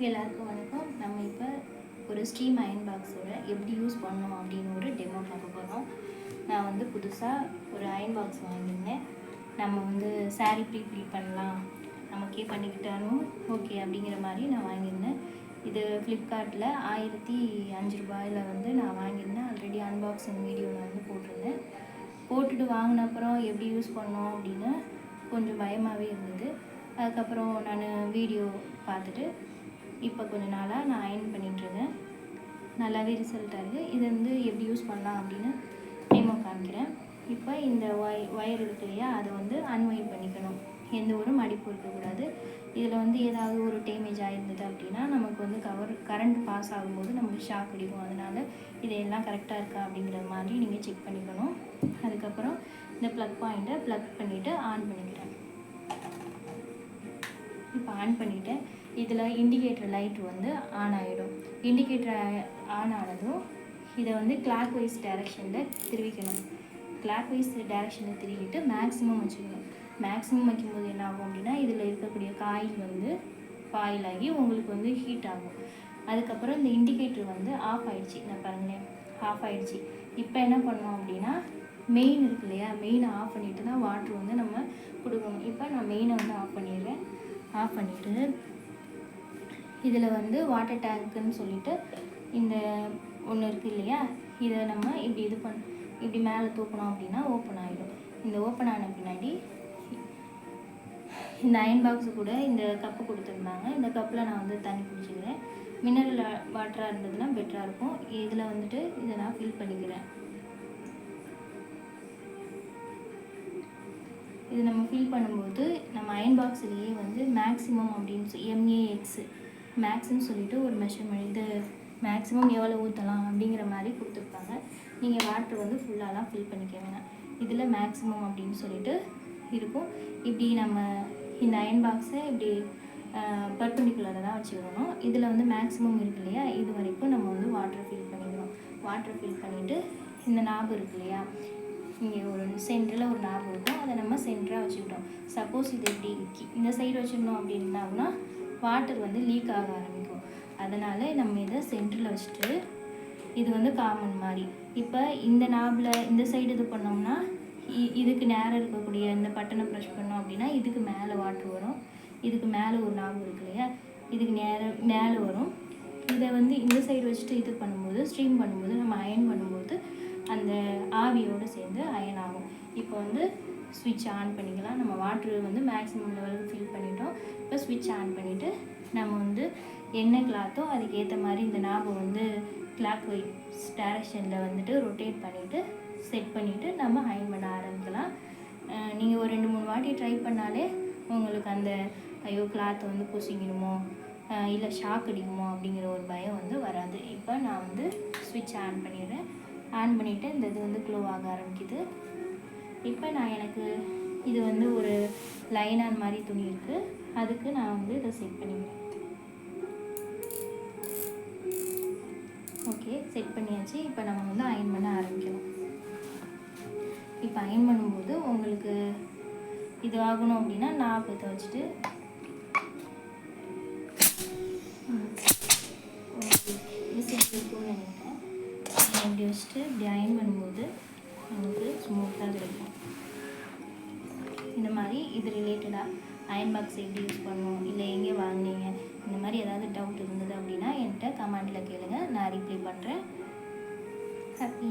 எல்லாருக்கும் வணக்கம். நம்ம இப்போ ஒரு ஸ்டீம் அயன் பாக்ஸோட எப்படி யூஸ் பண்ணோம் அப்படின்னு ஒரு டெமோ பார்க்க போகிறோம். நான் வந்து புதுசாக ஒரு அயன் பாக்ஸ் வாங்கியிருந்தேன். நம்ம வந்து சாரீ ப்ளீட் பண்ணலாம், நமக்கே பண்ணிக்கிட்டாலும் ஓகே அப்படிங்கிற மாதிரி நான் வாங்கியிருந்தேன். இது ஃப்ளிப்கார்ட்டில் 1005 ரூபாயில் வந்து நான் வாங்கியிருந்தேன். ஆல்ரெடி அன்பாக்சிங் வீடியோ நான் வந்து போட்டிருந்தேன். போட்டுட்டு வாங்கின அப்புறம் எப்படி யூஸ் பண்ணோம் அப்படின்னு கொஞ்சம் பயமாகவே இருந்தது. அதுக்கப்புறம் நான் வீடியோ பார்த்துட்டு இப்போ கொஞ்ச நாளாக நான் அயன் பண்ணிகிட்ருக்கேன். நல்லாவே ரிசல்ட்டாக இருக்குது. இது வந்து எப்படி யூஸ் பண்ணலாம் அப்படின்னு டெமோ காமிக்கிறேன். இப்போ இந்த ஒயர் இருக்கு இல்லையா, அதை வந்து அன்வைண்ட் பண்ணிக்கணும். எந்த ஒரு மடிப்பு இருக்கக்கூடாது. இதில் வந்து ஏதாவது ஒரு டேமேஜ் ஆகிருந்தது அப்படின்னா நமக்கு வந்து கரண்ட் பாஸ் ஆகும்போது நமக்கு ஷாக் அடிக்கும். அதனால் இதையெல்லாம் கரெக்டாக இருக்கா அப்படிங்கிற மாதிரி நீங்கள் செக் பண்ணிக்கணும். அதுக்கப்புறம் இந்த ப்ளக் பாயிண்ட்டை ப்ளக் பண்ணிவிட்டு ஆன் பண்ணிக்கிறேன். இப்போ ஆன் பண்ணிவிட்டேன். இதில் இண்டிகேட்டர் லைட் வந்து ஆன் ஆகிடும். இண்டிகேட்டர் ஆன் ஆனதும் இதை வந்து கிளாக் வைஸ் டைரெக்ஷனில் திருவிக்கணும். கிளாக் வைஸ் டைரெக்ஷனில் திருவிட்டு மேக்ஸிமம் வச்சுக்கணும். மேக்ஸிமம் வைக்கும்போது என்ன ஆகும் அப்படின்னா இதில் இருக்கக்கூடிய காயில் வந்து பாயில் ஆகி உங்களுக்கு வந்து ஹீட் ஆகும். அதுக்கப்புறம் இந்த இண்டிகேட்டர் வந்து ஆஃப் ஆகிடுச்சு. நான் பாருங்களேன், ஆஃப் ஆகிடுச்சு. இப்போ என்ன பண்ணோம் அப்படின்னா மெயின் இருக்கு இல்லையா, மெயினை ஆஃப் பண்ணிவிட்டு தான் வாட்ரு வந்து நம்ம கொடுக்கணும். இப்போ நான் மெயினை வந்து ஆஃப் பண்ணிடுறேன். ஆஃப் பண்ணிவிட்டு இதில் வந்து வாட்டர் டேங்க்குன்னு சொல்லிட்டு இந்த ஒன்று இருக்குது இல்லையா, இதை நம்ம இப்படி இப்படி மேலே தூக்கணும் அப்படின்னா ஓப்பன் ஆகிடும். இந்த ஓப்பன் ஆன பின்னாடி இந்த அயன் பாக்ஸு கூட இந்த கப்பு கொடுத்துருந்தாங்க. இந்த கப்பில் நான் வந்து தண்ணி குடிச்சிக்கிறேன். மினரல் வாட்டராக இருந்ததுன்னா பெட்டராக இருக்கும். இதில் வந்துட்டு இதை நான் ஃபில் பண்ணிக்கிறேன். இது நம்ம ஃபில் பண்ணும்போது நம்ம அயன் பாக்ஸ்லேயே வந்து மேக்ஸிமம் அப்படின்னு MAX மேக்ஸ்ன்னு சொல்லிட்டு ஒரு மெஷர்மெண்ட், இது மேக்ஸிமம் எவ்வளோ ஊற்றலாம் அப்படிங்கிற மாதிரி கொடுத்துருப்பாங்க. நீங்கள் வாட்டர் வந்து ஃபுல்லாலாம் ஃபில் பண்ணிக்க வேணாம். இதில் மேக்ஸிமம் அப்படின்னு சொல்லிட்டு இருக்கும். இப்படி நம்ம இந்த அயன் பாக்ஸை இப்படி பர்பெண்டிகுலராக தான் வச்சுக்கணும். இதில் வந்து மேக்ஸிமம் இருக்கு இல்லையா, இது வரைக்கும் நம்ம வந்து வாட்டர் ஃபில் பண்ணிக்கணும். வாட்டர் ஃபில் பண்ணிவிட்டு இந்த நாபு இருக்கு இல்லையா, இங்கே ஒரு சென்டரில் ஒரு நாபு இருக்கும், அதை நம்ம சென்டராக வச்சுக்கிட்டோம். சப்போஸ் இது இப்படி இந்த சைடு வச்சுருந்தோம் அப்படின்னாங்கன்னா வாட்டர் வந்து லீக் ஆக ஆரம்பிக்கும். அதனால் நம்ம இதை சென்டரில் வச்சுட்டு இது வந்து காமன் மாதிரி இப்போ இந்த நாபில் இந்த சைடு இது பண்ணோம்னா இதுக்கு நேரம் இருக்கக்கூடிய இந்த பட்டனை ப்ரெஷ் பண்ணோம் அப்படின்னா இதுக்கு மேலே வாட்டர் வரும். இதுக்கு மேலே ஒரு நாபு இருக்கு இல்லையா, இதுக்கு மேலே வரும். இதை வந்து இந்த சைடு வச்சுட்டு இது பண்ணும்போது ஸ்ட்ரீம் பண்ணும்போது நம்ம அயன் பண்ணும்போது அந்த ஆவியோடு சேர்ந்து அயன் ஆகும். இப்போ வந்து ஸ்விட்ச் ஆன் பண்ணிக்கலாம். நம்ம வாட்ரு வந்து மேக்ஸிமம் லெவலுக்கு ஃபில் பண்ணிட்டோம். இப்போ ஸ்விட்ச் ஆன் பண்ணிவிட்டு நம்ம வந்து என்ன கிளாத்தோ அதுக்கேற்ற மாதிரி இந்த நாபம் வந்து கிளாக் வைஸ் டைரெக்ஷனில் வந்துட்டு ரொட்டேட் பண்ணிவிட்டு செட் பண்ணிவிட்டு நம்ம அயன் பண்ண ஆரம்பிக்கலாம். நீங்கள் ஒரு 2-3 வாட்டி ட்ரை பண்ணாலே உங்களுக்கு அந்த ஐயோ கிளாத்தை வந்து பூசிக்கணுமோ இல்லை ஷாக் அடிக்குமோ அப்படிங்கிற ஒரு பயம் வந்து வராது. இப்போ நான் வந்து ஸ்விட்ச் ஆன் பண்ணிடுறேன். ஆன் பண்ணிவிட்டு இந்த இது வந்து க்ளோ ஆக ஆரம்பிக்குது. இப்போ நான் எனக்கு இது வந்து ஒரு லைனான் மாதிரி துணி இருக்குது, அதுக்கு நான் வந்து இதை செட் பண்ணிக்கிறேன். ஓகே, செட் பண்ணியாச்சு. இப்போ நம்ம வந்து அயன் பண்ண ஆரம்பிக்கணும். இப்போ அயன் பண்ணும்போது உங்களுக்கு இது ஆகணும் அப்படின்னா நான் இதை வச்சுட்டு இருக்கும்னு நினைக்கிறேன். இப்படி வச்சுட்டு இப்படி அயன் பண்ணும்போது நமக்கு ஸ்மூத்தாக கிடைக்கும். இந்த மாதிரி இது ரிலேட்டடாக அயன் பாக்ஸ் எப்படி யூஸ் பண்ணணும், இல்லை எங்கே வாங்கினீங்க, இந்த மாதிரி ஏதாவது டவுட் இருந்தது அப்படின்னா என்கிட்ட கமெண்டில் கேளுங்க, நான் ரிப்ளை பண்ணுறேன். ஹாப்பி.